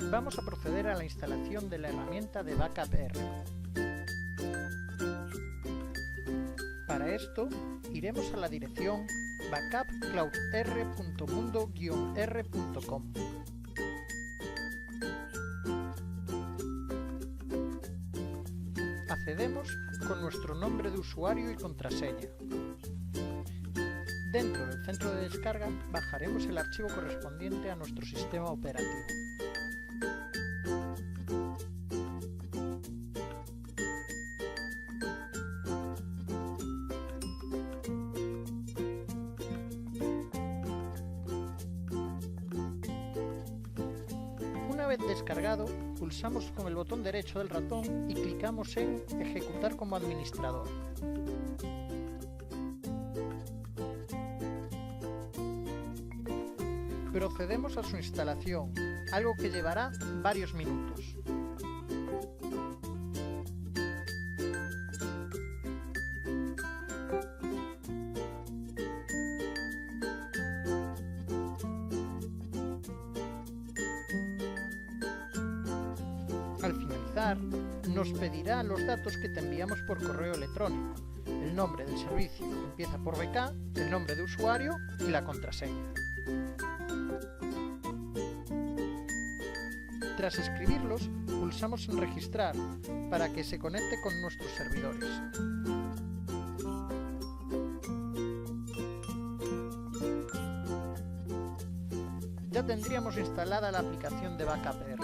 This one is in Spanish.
Vamos a proceder a la instalación de la herramienta de Backup R. Para esto, iremos a la dirección backupcloudr.mundo-r.com. Accedemos con nuestro nombre de usuario y contraseña. Dentro del centro de descarga bajaremos el archivo correspondiente a nuestro sistema operativo. Una vez descargado, pulsamos con el botón derecho del ratón y clicamos en Ejecutar como administrador. Procedemos a su instalación, algo que llevará varios minutos. Al finalizar, nos pedirá los datos que te enviamos por correo electrónico, el nombre del servicio que empieza por BK, el nombre de usuario y la contraseña. Tras escribirlos, pulsamos en Registrar para que se conecte con nuestros servidores. Ya tendríamos instalada la aplicación de Backup R.